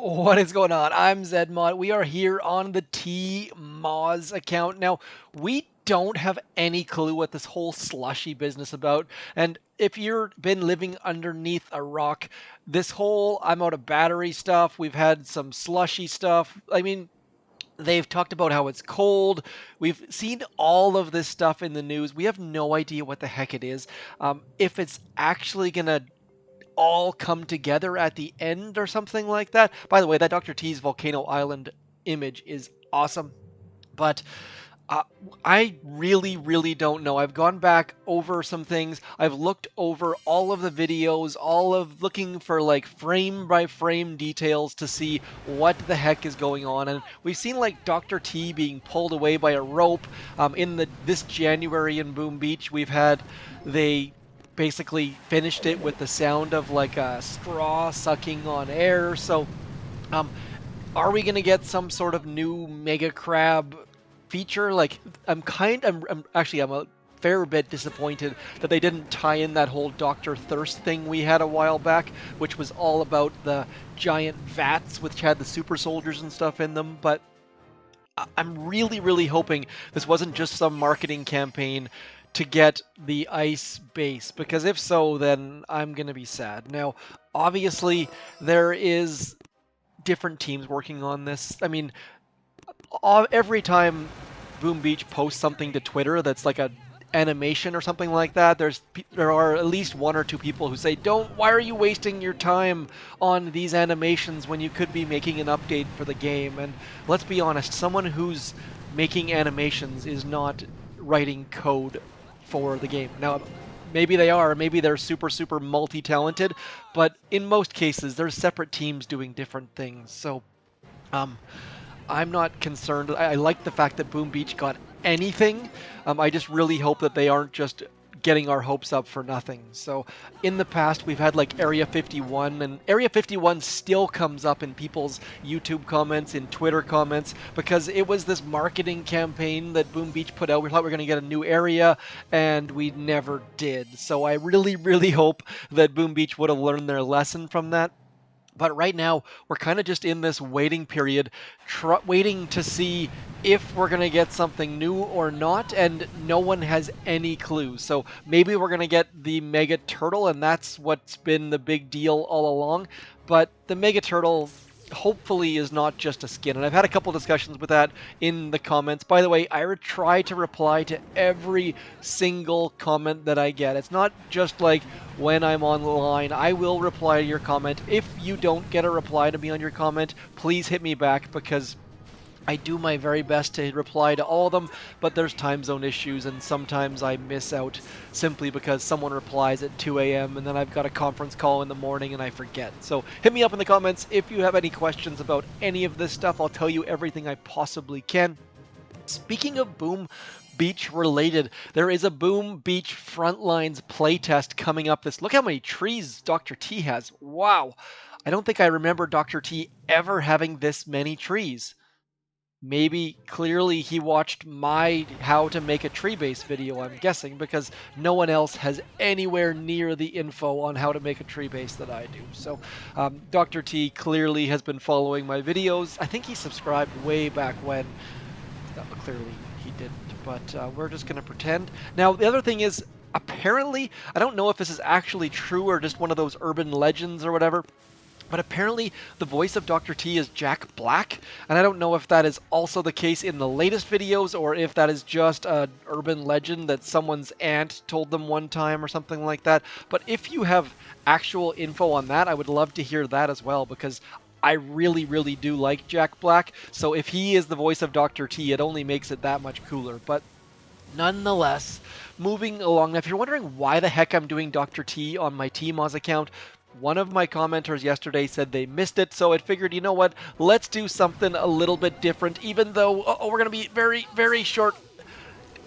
What is going on? I'm Zedmod. We are here on the T-Moz account. Now, we don't have any clue what this whole slushy business about. And if you've been living underneath a rock, this whole I'm out of battery stuff, we've had some slushy stuff. I mean, they've talked about how it's cold. We've seen all of this stuff in the news. We have no idea what the heck it is. If it's actually going to all come together at the end or something like that. By the way, that Dr. T's Volcano Island image is awesome. But uh, I really don't know. I've gone back over some things. I've looked over all of the videos, all of looking for like frame by frame details to see what the heck is going on. And we've seen like Dr. T being pulled away by a rope in this January in Boom Beach. We've had they basically finished it with the sound of like a straw sucking on air. So um, are we going to get some sort of new Mega Crab feature? Like, I'm a fair bit disappointed that they didn't tie in that whole Dr. Thirst thing we had a while back, which was all about the giant vats which had the super soldiers and stuff in them. But I'm really hoping this wasn't just some marketing campaign to get the ice base, because if so, then I'm going to be sad. Now, obviously, there is different teams working on this. I mean, every time Boom Beach posts something to Twitter that's like a animation or something like that, there are at least one or two people who say, "Don't. Why are you wasting your time on these animations when you could be making an update for the game?" And let's be honest, someone who's making animations is not writing code for the game. Now, maybe they are, maybe they're super multi-talented, but in most cases, there's separate teams doing different things. So, um, I'm not concerned. I like the fact that Boom Beach got anything. I just really hope that they aren't just getting our hopes up for nothing. So in the past, we've had like Area 51, and Area 51 still comes up in people's YouTube comments, in Twitter comments, because it was this marketing campaign that Boom Beach put out. We thought we were going to get a new area, and we never did. So I really hope that Boom Beach would have learned their lesson from that. But right now, we're kind of just in this waiting period, waiting to see if we're going to get something new or not, and no one has any clue. So maybe we're going to get the Mega Turtle, and that's what's been the big deal all along. But the Mega Turtle hopefully is not just a skin. And I've had a couple discussions with that in the comments. By the way, I try to reply to every single comment that I get. It's not just like when I'm online. I will reply to your comment. If you don't get a reply to me on your comment, please hit me back, because I do my very best to reply to all of them, but there's time zone issues, and sometimes I miss out simply because someone replies at 2 a.m. and then I've got a conference call in the morning and I forget. So hit me up in the comments if you have any questions about any of this stuff. I'll tell you everything I possibly can. Speaking of Boom Beach related, there is a Boom Beach Frontlines playtest coming up. Look how many trees Dr. T has. Wow. I don't think I remember Dr. T ever having this many trees. Maybe clearly he watched my how to make a tree base video, I'm guessing, because no one else has anywhere near the info on how to make a tree base that I do. So Dr. T clearly has been following my videos. I think he subscribed way back when. Clearly he didn't, but we're just going to pretend. Now, the other thing is, apparently, I don't know if this is actually true or just one of those urban legends or whatever, but apparently the voice of Dr. T is Jack Black, and I don't know if that is also the case in the latest videos or if that is just an urban legend that someone's aunt told them one time or something like that. But if you have actual info on that, I would love to hear that as well, because I really do like Jack Black. So if he is the voice of Dr. T, it only makes it that much cooler. But nonetheless, moving along. Now, if you're wondering why the heck I'm doing Dr. T on my TMOS account, one of my commenters yesterday said they missed it, so I figured, you know what, let's do something a little bit different, even though we're going to be very short.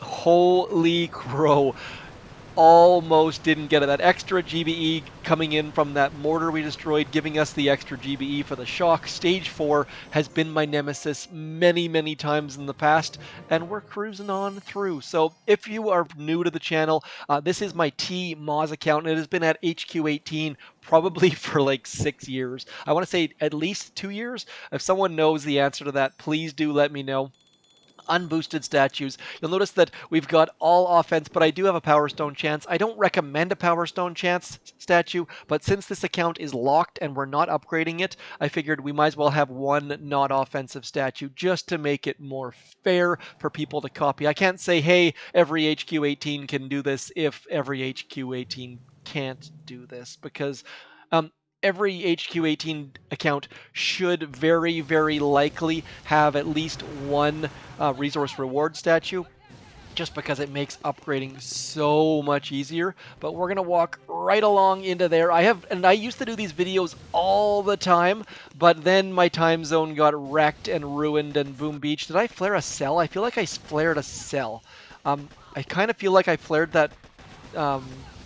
Holy crow. almost didn't get it. That extra GBE coming in from that mortar we destroyed, giving us the extra GBE for the shock. Stage 4 has been my nemesis many, many times in the past, and we're cruising on through. So if you are new to the channel, this is my T Moz account, and it has been at HQ18 probably for like 6 years. I want to say at least 2 years. If someone knows the answer to that, please do let me know. Unboosted statues. You'll notice that we've got all offense, but I do have a Power Stone chance. I don't recommend a Power Stone chance statue, but since this account is locked and we're not upgrading it, I figured we might as well have one not offensive statue just to make it more fair for people to copy. I can't say, hey, every HQ18 can do this if every HQ18 can't do this, because every HQ18 account should very, very likely have at least one resource reward statue, just because it makes upgrading so much easier. But we're gonna walk right along into there. I used to do these videos all the time, but then my time zone got wrecked and ruined and boom beach. Did I flare a cell? I feel like I flared a cell. I kind of feel like I flared that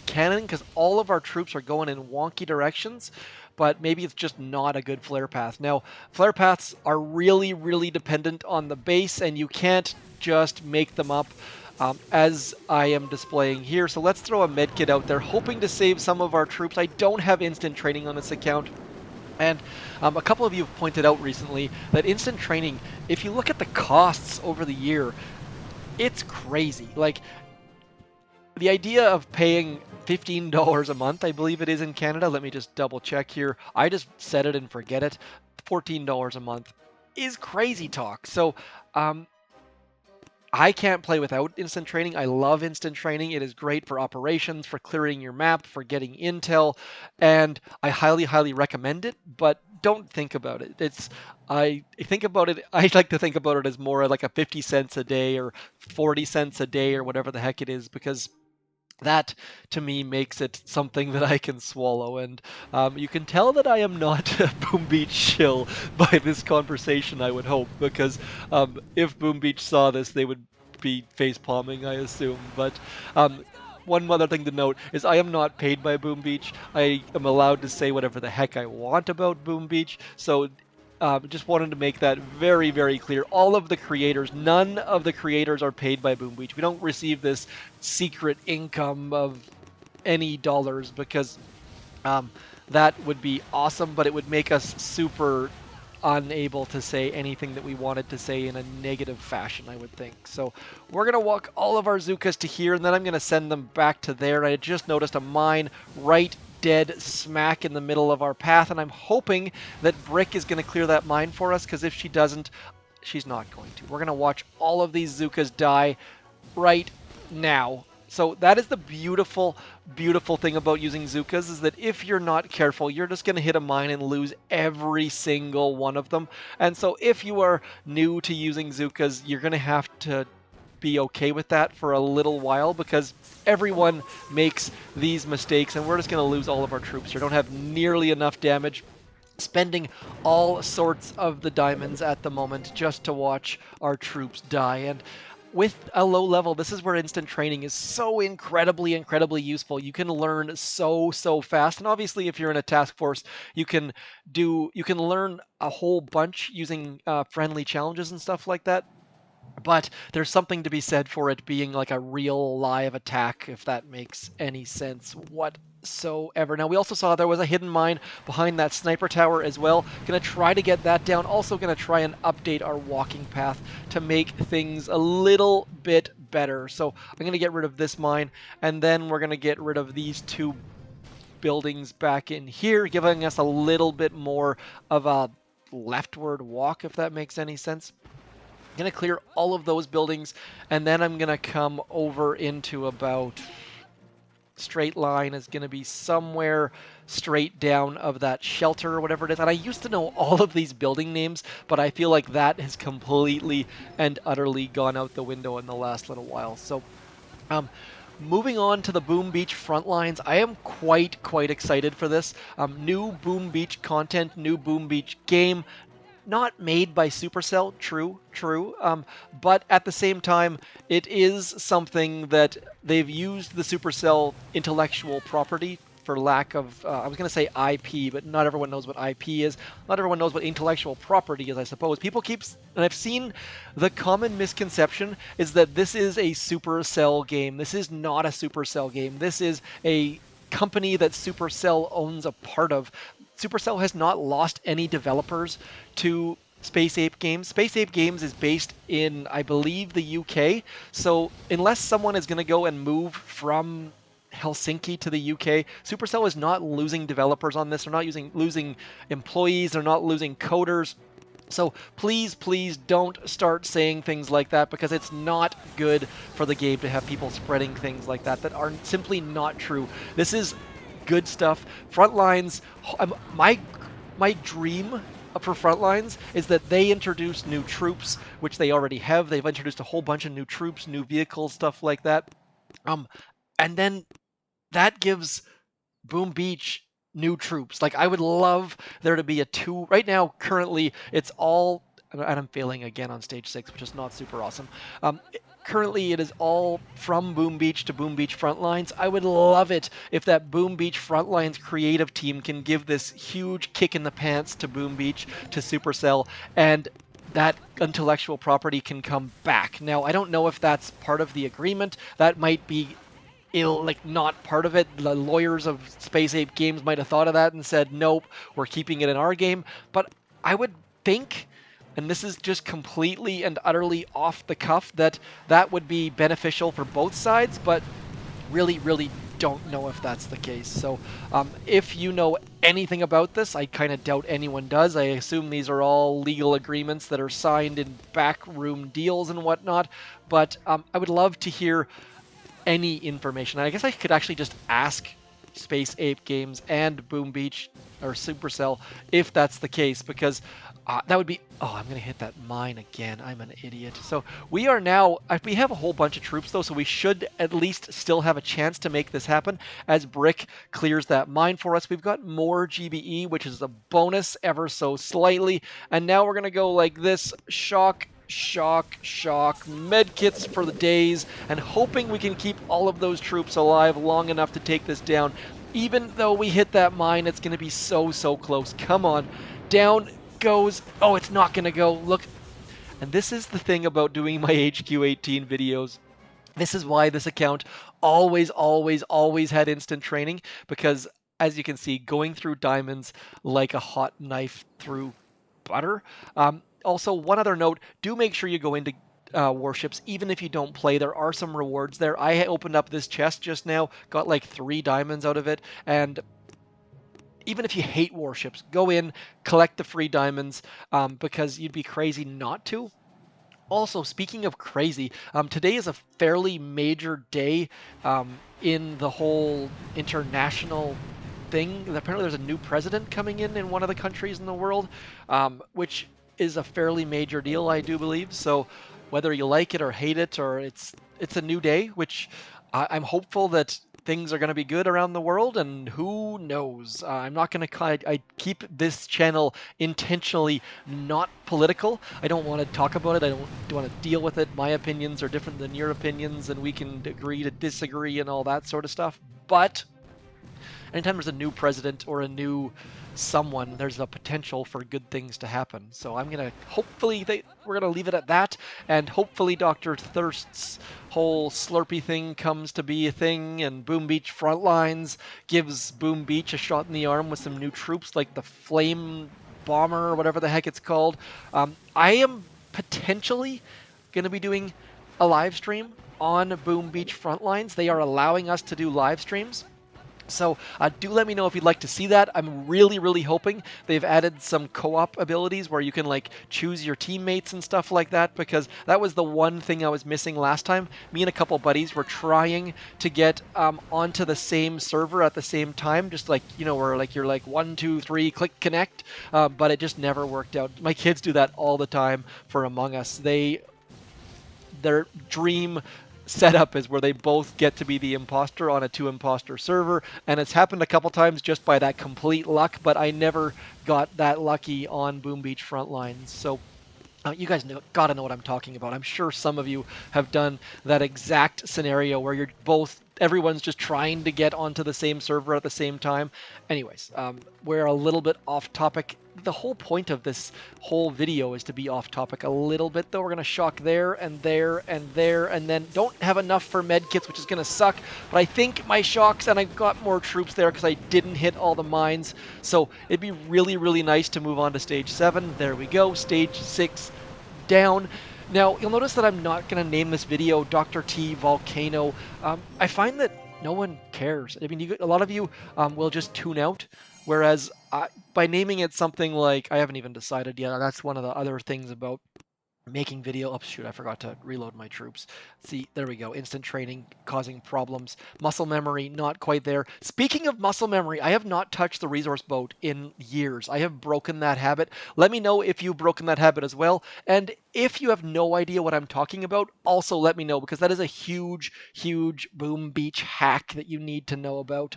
cannon because all of our troops are going in wonky directions, but maybe it's just not a good flare path. Now, flare paths are really, really dependent on the base, and you can't just make them up as I am displaying here. So let's throw a medkit out there, hoping to save some of our troops. I don't have instant training on this account. And a couple of you have pointed out recently that instant training, if you look at the costs over the year, it's crazy. Like, the idea of paying $15 a month, I believe it is in Canada. Let me just double check here. I just set it and forget it. $14 a month is crazy talk. So I can't play without instant training. I love instant training. It is great for operations, for clearing your map, for getting intel, and I highly, highly recommend it, but don't think about it. I think about it, I like to think about it as more like a 50 cents a day or 40 cents a day or whatever the heck it is, because that to me makes it something that I can swallow. And you can tell that I am not a Boom Beach shill by this conversation, I would hope, because if Boom Beach saw this, they would be face palming, I assume. But one other thing to note is I am not paid by Boom Beach. I am allowed to say whatever the heck I want about Boom Beach. So just wanted to make that very, very clear. All of the creators, none of the creators are paid by Boom Beach. We don't receive this secret income of any dollars, because that would be awesome, but it would make us super unable to say anything that we wanted to say in a negative fashion, I would think. So we're going to walk all of our Zukas to here, and then I'm going to send them back to there. I just noticed a mine right dead smack in the middle of our path, and I'm hoping that Brick is going to clear that mine for us, because if she doesn't, she's not going to. We're going to watch all of these Zukas die right now. So that is the beautiful, beautiful thing about using Zukas, is that if you're not careful, you're just going to hit a mine and lose every single one of them. And so if you are new to using Zukas, you're going to have to be okay with that for a little while, because everyone makes these mistakes, and we're just going to lose all of our troops here. Don't have nearly enough damage. Spending all sorts of the diamonds at the moment just to watch our troops die. And with a low level, this is where instant training is so incredibly, incredibly useful. You can learn so fast. And obviously, if you're in a task force, you can learn a whole bunch using friendly challenges and stuff like that. But there's something to be said for it being like a real live attack, if that makes any sense whatsoever. Now, we also saw there was a hidden mine behind that sniper tower as well. Gonna try to get that down. Also gonna try and update our walking path to make things a little bit better. So I'm gonna get rid of this mine, and then we're gonna get rid of these two buildings back in here, giving us a little bit more of a leftward walk, if that makes any sense. I'm going to clear all of those buildings, and then I'm going to come over into about straight line is going to be somewhere straight down of that shelter or whatever it is. And I used to know all of these building names, but I feel like that has completely and utterly gone out the window in the last little while. So moving on to the Boom Beach front lines, I am quite excited for this. New Boom Beach content, new Boom Beach game. not made by Supercell, true. But at the same time, it is something that they've used the Supercell intellectual property for lack of, I was going to say IP, but not everyone knows what IP is. Not everyone knows what intellectual property is, I suppose. People keep, and I've seen the common misconception is that this is a Supercell game. This is not a Supercell game. This is a company that Supercell owns a part of. Supercell has not lost any developers to Space Ape Games. Space Ape Games is based in, I believe, the UK. So unless someone is going to go and move from Helsinki to the UK, Supercell is not losing developers on this. They're not losing employees. They're not losing coders. So please, please don't start saying things like that because it's not good for the game to have people spreading things like that are simply not true. This is good stuff. Frontlines, my dream for Frontlines is that they introduce new troops, which they already have. They've introduced a whole bunch of new troops, new vehicles, stuff like that. And then that gives Boom Beach new troops. Like I would love there to be a two. Right now, currently, it's all. And I'm failing again on stage 6, which is not super awesome. Currently, it is all from Boom Beach to Boom Beach Frontlines. I would love it if that Boom Beach Frontlines creative team can give this huge kick in the pants to Boom Beach, to Supercell, and that intellectual property can come back. Now, I don't know if that's part of the agreement. That might be not part of it. The lawyers of Space Ape Games might have thought of that and said, nope, we're keeping it in our game. But I would think, and this is just completely and utterly off the cuff, that would be beneficial for both sides, but really, really don't know if that's the case. So if you know anything about this, I kind of doubt anyone does. I assume these are all legal agreements that are signed in backroom deals and whatnot, but I would love to hear any information. I guess I could actually just ask Space Ape Games and Boom Beach or Supercell if that's the case, because that would be. Oh, I'm gonna hit that mine again. I'm an idiot. So we are now. We have a whole bunch of troops though, so we should at least still have a chance to make this happen. As Brick clears that mine for us, we've got more GBE, which is a bonus ever so slightly, and now we're gonna go like this. Shock, medkits for the days, and hoping we can keep all of those troops alive long enough to take this down. Even though we hit that mine, it's going to be so close. Come on. Down goes. Oh, it's not going to go. Look. And this is the thing about doing my HQ18 videos. This is why this account always had instant training, because as you can see, going through diamonds like a hot knife through butter. Also, one other note, do make sure you go into Warships, even if you don't play. There are some rewards there. I opened up this chest just now, got like 3 diamonds out of it, and even if you hate Warships, go in, collect the free diamonds, because you'd be crazy not to. Also, speaking of crazy, today is a fairly major day in the whole international thing. Apparently there's a new president coming in one of the countries in the world, which is a fairly major deal, I do believe. So whether you like it or hate it, or it's a new day, which I'm hopeful that things are going to be good around the world, and who knows. I'm not going to I keep this channel intentionally not political. I don't want to talk about it. I don't want to deal with it. My opinions are different than your opinions, and we can agree to disagree and all that sort of stuff. But anytime there's a new president or a new someone, there's a potential for good things to happen. So I'm gonna we're gonna leave it at that, and hopefully Dr. Thirst's whole Slurpee thing comes to be a thing, and Boom Beach Frontlines gives Boom Beach a shot in the arm with some new troops like the Flame Bomber or whatever the heck it's called. I am potentially gonna be doing a live stream on Boom Beach Frontlines. They are allowing us to do live streams. So do let me know if you'd like to see that. I'm really hoping they've added some co-op abilities where you can like choose your teammates and stuff like that, because that was the one thing I was missing last time. Me and a couple buddies were trying to get onto the same server at the same time, just like, you know, where like you're like 1, 2, 3, click connect, but it just never worked out. My kids do that all the time for Among Us. Their dream setup is where they both get to be the imposter on a 2 imposter server, and it's happened a couple times just by that complete luck, but I never got that lucky on Boom Beach Frontlines. So you guys gotta know what I'm talking about. I'm sure some of you have done that exact scenario where everyone's just trying to get onto the same server at the same time. Anyways, we're a little bit off topic. The whole point of this whole video is to be off topic a little bit, though. We're going to shock there and there and there, and then don't have enough for medkits, which is going to suck. But I think my shocks, and I got more troops there because I didn't hit all the mines. So it'd be really, really nice to move on to stage 7. There we go. Stage 6 down. Now, you'll notice that I'm not going to name this video Dr. T Volcano. I find that no one cares. I mean, a lot of you will just tune out, whereas by naming it something like, I haven't even decided yet, that's one of the other things about making video. Oh, shoot, I forgot to reload my troops. See, there we go. Instant training causing problems. Muscle memory, not quite there. Speaking of muscle memory, I have not touched the resource boat in years. I have broken that habit. Let me know if you've broken that habit as well. And if you have no idea what I'm talking about, also let me know, because that is a huge, huge Boom Beach hack that you need to know about.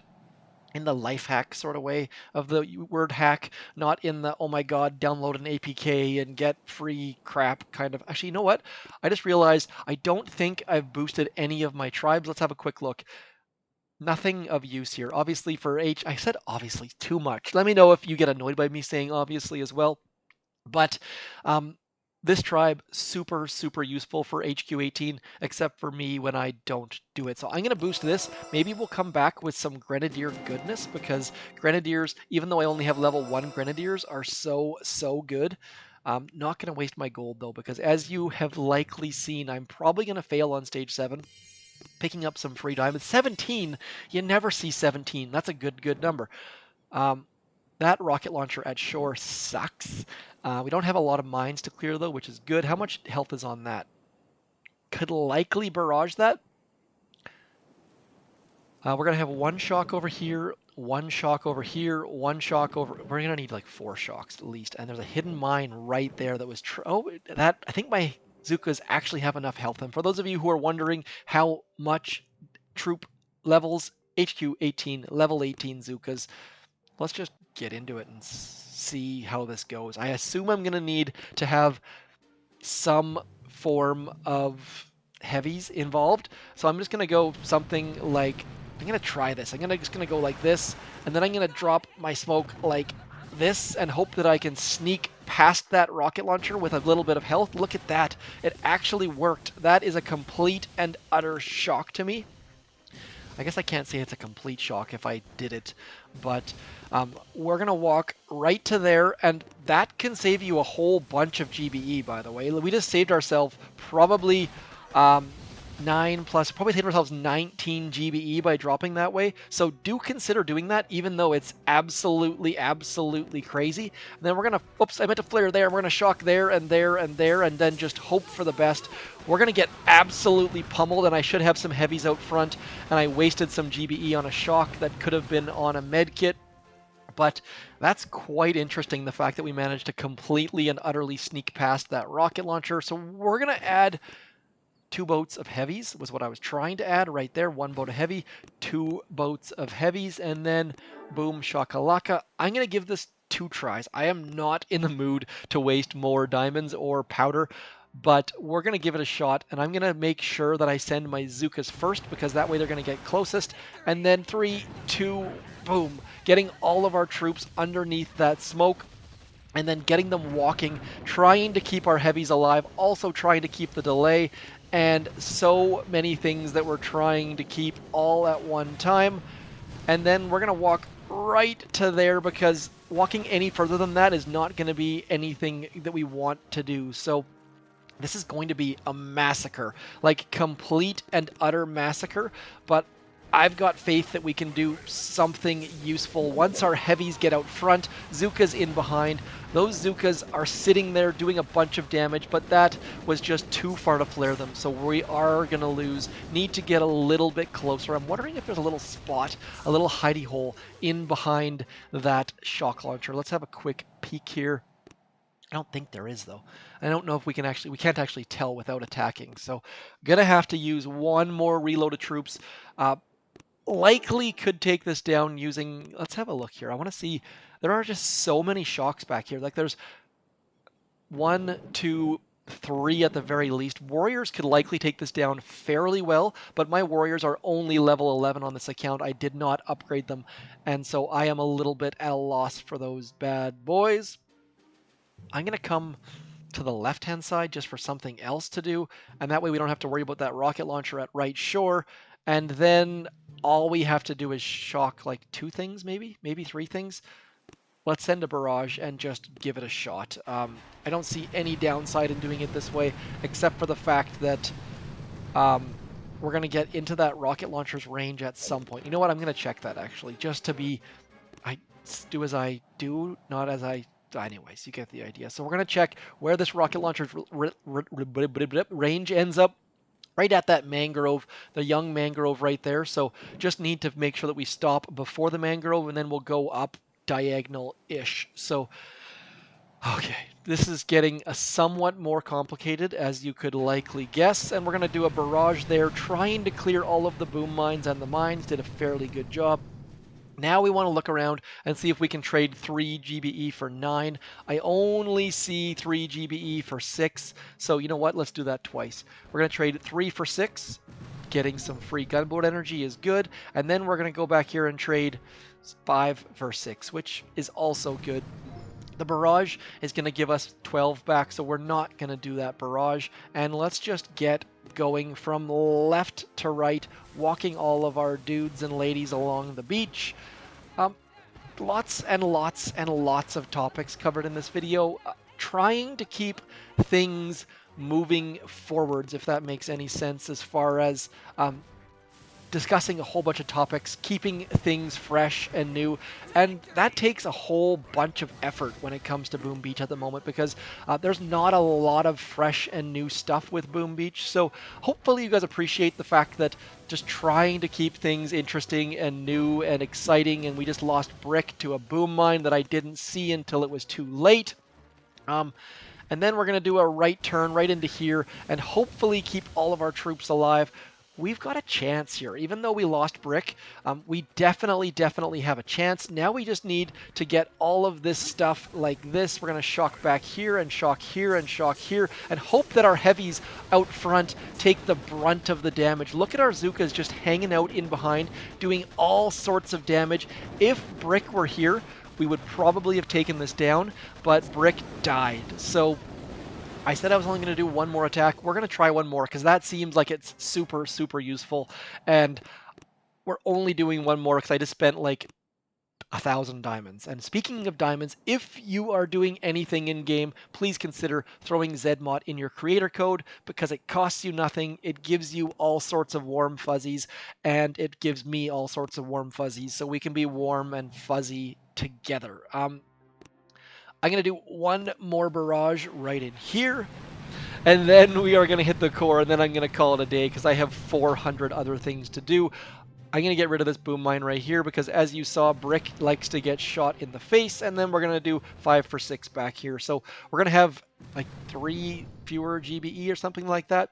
In the life hack sort of way of the word hack, not in the, oh my god, download an APK and get free crap kind of. Actually, you know what? I just realized I don't think I've boosted any of my tribes. Let's have a quick look. Nothing of use here. Obviously for I said obviously too much. Let me know if you get annoyed by me saying obviously as well. But this tribe, super, super useful for HQ18, except for me when I don't do it. So I'm going to boost this. Maybe we'll come back with some Grenadier goodness, because Grenadiers, even though I only have level 1 Grenadiers, are so, so good. Not going to waste my gold, though, because as you have likely seen, I'm probably going to fail on stage 7. Picking up some free diamonds. 17, you never see 17. That's a good number. That rocket launcher at shore sucks. We don't have a lot of mines to clear, though, which is good. How much health is on that? Could likely barrage that. We're going to have 1 shock over here, 1 shock over here, 1 shock over... We're going to need like 4 shocks at least. And there's a hidden mine right there that was... I think my Zukas actually have enough health. And for those of you who are wondering how much troop levels, HQ 18, level 18 Zukas, let's just get into it and see how this goes. I assume I'm going to need to have some form of heavies involved. So I'm just going to go something like, I'm going to try this. I'm just going to go like this, and then I'm going to drop my smoke like this and hope that I can sneak past that rocket launcher with a little bit of health. Look at that. It actually worked. That is a complete and utter shock to me. I guess I can't say it's a complete shock if I did it, but we're going to walk right to there, and that can save you a whole bunch of GBE, by the way. We just saved ourselves probably 9 plus, probably saved ourselves 19 GBE by dropping that way, so do consider doing that, even though it's absolutely, absolutely crazy. And then we're going to, oops, I meant to flare there, we're going to shock there and there and there, and then just hope for the best. We're going to get absolutely pummeled, and I should have some heavies out front, and I wasted some GBE on a shock that could have been on a med kit. But that's quite interesting, the fact that we managed to completely and utterly sneak past that rocket launcher. So we're going to add 2 boats of heavies, was what I was trying to add right there. 1 boat of heavy, 2 boats of heavies, and then boom, shakalaka. I'm going to give this 2 tries. I am not in the mood to waste more diamonds or powder, but we're going to give it a shot, and I'm going to make sure that I send my Zukas first, because that way they're going to get closest. And then 3, 2, boom, getting all of our troops underneath that smoke, and then getting them walking, trying to keep our heavies alive, also trying to keep the delay, and so many things that we're trying to keep all at one time. And then we're going to walk right to there, because walking any further than that is not going to be anything that we want to do. So this is going to be a massacre, like complete and utter massacre, but I've got faith that we can do something useful. Once our heavies get out front, Zuka's in behind. Those Zukas are sitting there doing a bunch of damage, but that was just too far to flare them, so we are going to lose. Need to get a little bit closer. I'm wondering if there's a little spot, a little hidey hole in behind that shock launcher. Let's have a quick peek here. I don't think there is though. I don't know if we can't actually tell without attacking. So gonna have to use one more reload of troops. Uh, Likely could take this down using, let's have a look here. I want to see, there are just so many shocks back here. Like there's one, two, three at the very least. Warriors could likely take this down fairly well, but my warriors are only level 11 on this account. I did not upgrade them, and so I am a little bit at a loss for those bad boys. I'm going to come to the left-hand side just for something else to do, and that way we don't have to worry about that rocket launcher at right shore, and then all we have to do is shock like two things, maybe three things. Let's send a barrage and just give it a shot. I don't see any downside in doing it this way, except for the fact that we're going to get into that rocket launcher's range at some point. You know what? I'm going to check that, actually, just to be... I do as I do, not as I... Anyways, you get the idea. So we're going to check where this rocket launcher's range ends up. Right at that mangrove, the young mangrove right there. So just need to make sure that we stop before the mangrove, and then we'll go up diagonal-ish. So, okay, this is getting a somewhat more complicated, as you could likely guess, and we're going to do a barrage there, trying to clear all of the boom mines, and the mines did a fairly good job. Now we want to look around and see if we can trade 3 GBE for 9. I only see 3 GBE for 6, so you know what? Let's do that twice. We're going to trade 3 for 6. Getting some free gunboat energy is good, and then we're going to go back here and trade 5 for 6, which is also good. The barrage is going to give us 12 back, so we're not going to do that barrage. And let's just get going from left to right, walking all of our dudes and ladies along the beach. Lots and lots and lots of topics covered in this video. Trying to keep things moving forwards, if that makes any sense, as far as discussing a whole bunch of topics, keeping things fresh and new, and that takes a whole bunch of effort when it comes to Boom Beach at the moment, because there's not a lot of fresh and new stuff with Boom Beach. So hopefully you guys appreciate the fact that just trying to keep things interesting and new and exciting, and we just lost Brick to a boom mine that I didn't see until it was too late. And then we're going to do a right turn right into here and hopefully keep all of our troops alive. We've got a chance here. Even though we lost Brick, we definitely have a chance. Now we just need to get all of this stuff like this. We're going to shock back here and shock here and shock here and hope that our heavies out front take the brunt of the damage. Look at our Zukas just hanging out in behind, doing all sorts of damage. If Brick were here, we would probably have taken this down, but Brick died. So I said I was only going to do one more attack. We're going to try one more because that seems like it's super useful. And we're only doing one more because I just spent like 1,000 diamonds. And speaking of diamonds, if you are doing anything in game, please consider throwing ZMod in your creator code because it costs you nothing. It gives you all sorts of warm fuzzies, and it gives me all sorts of warm fuzzies, so we can be warm and fuzzy together. I'm going to do one more barrage right in here, and then we are going to hit the core, and then I'm going to call it a day because I have 400 other things to do. I'm going to get rid of this boom mine right here because, as you saw, Brick likes to get shot in the face, and then we're going to do 5 for 6 back here. So we're going to have like 3 fewer GBE or something like that,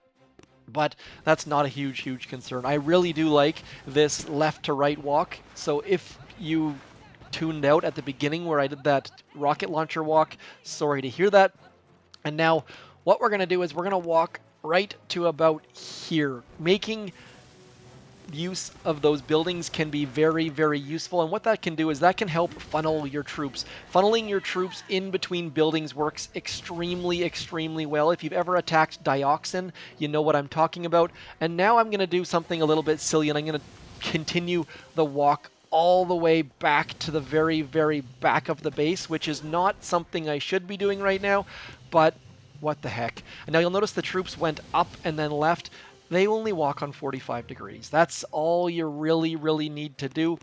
but that's not a huge concern. I really do like this left to right walk, so if you tuned out at the beginning where I did that rocket launcher walk, sorry to hear that. And now what we're going to do is we're going to walk right to about here. Making use of those buildings can be very useful, and what that can do is that can help funnel your troops. Funneling your troops in between buildings works extremely well. If you've ever attacked Dioxin, you know what I'm talking about. And now I'm going to do something a little bit silly, and I'm going to continue the walk all the way back to the very back of the base, which is not something I should be doing right now, but what the heck. And now you'll notice the troops went up and then left. They only walk on 45 degrees. That's all you really need to do.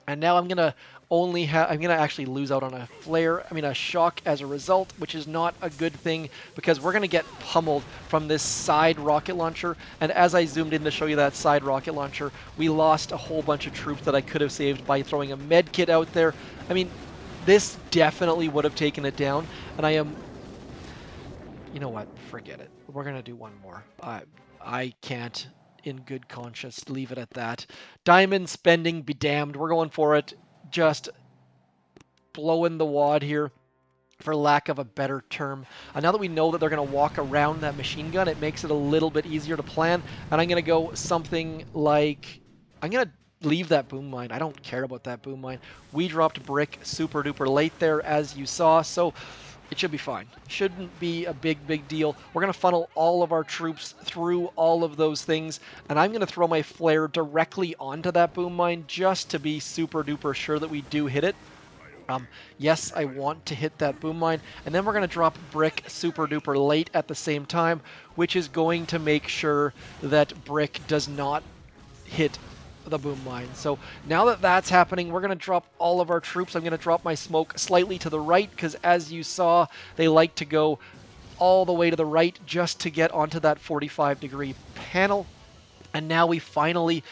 And now I'm gonna actually lose out on a shock as a result, which is not a good thing because we're gonna get pummeled from this side rocket launcher. And as I zoomed in to show you that side rocket launcher, we lost a whole bunch of troops that I could have saved by throwing a med kit out there. I mean, this definitely would have taken it down, and I am You know what? Forget it. We're gonna do one more. I can't, in good conscience, leave it at that. Diamond spending be damned. We're going for it. Just blowing the wad here, for lack of a better term. Now that we know that they're going to walk around that machine gun, it makes it a little bit easier to plan. And I'm going to go something like, I'm going to leave that boom mine. I don't care about that boom mine. We dropped brick super duper late there, as you saw, so it should be fine. Shouldn't be a big deal. We're going to funnel all of our troops through all of those things, and I'm going to throw my flare directly onto that boom mine just to be super duper sure that we do hit it. Yes, I want to hit that boom mine, and then we're going to drop brick super duper late at the same time, which is going to make sure that brick does not hit the boom mine. So now that that's happening, we're going to drop all of our troops. I'm going to drop my smoke slightly to the right because, as you saw, they like to go all the way to the right just to get onto that 45-degree panel. And now we finally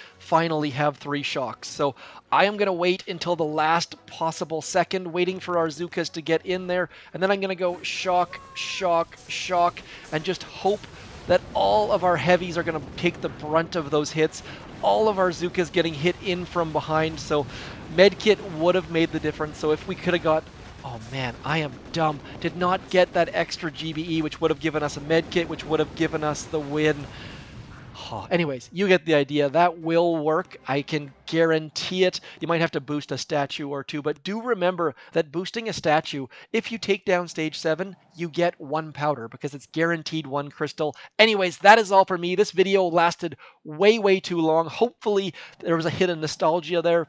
have 3 shocks. So I am going to wait until the last possible second, waiting for our Zukas to get in there. And then I'm going to go shock, shock, shock, and just hope that all of our heavies are going to take the brunt of those hits. All of our Zukas getting hit in from behind. So medkit would have made the difference. So if we could have got... Oh man, I am dumb. Did not get that extra GBE, which would have given us a medkit, which would have given us the win. Anyways, you get the idea. That will work. I can guarantee it. You might have to boost a statue or two, but do remember that boosting a statue, if you take down stage 7, you get 1 powder because it's guaranteed 1 crystal. Anyways, that is all for me. This video lasted way too long. Hopefully there was a hit of nostalgia there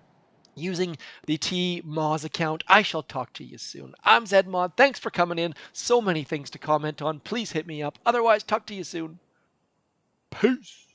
using the T-Moz account. I shall talk to you soon. I'm Zedmod. Thanks for coming in. So many things to comment on. Please hit me up. Otherwise, talk to you soon. Peace.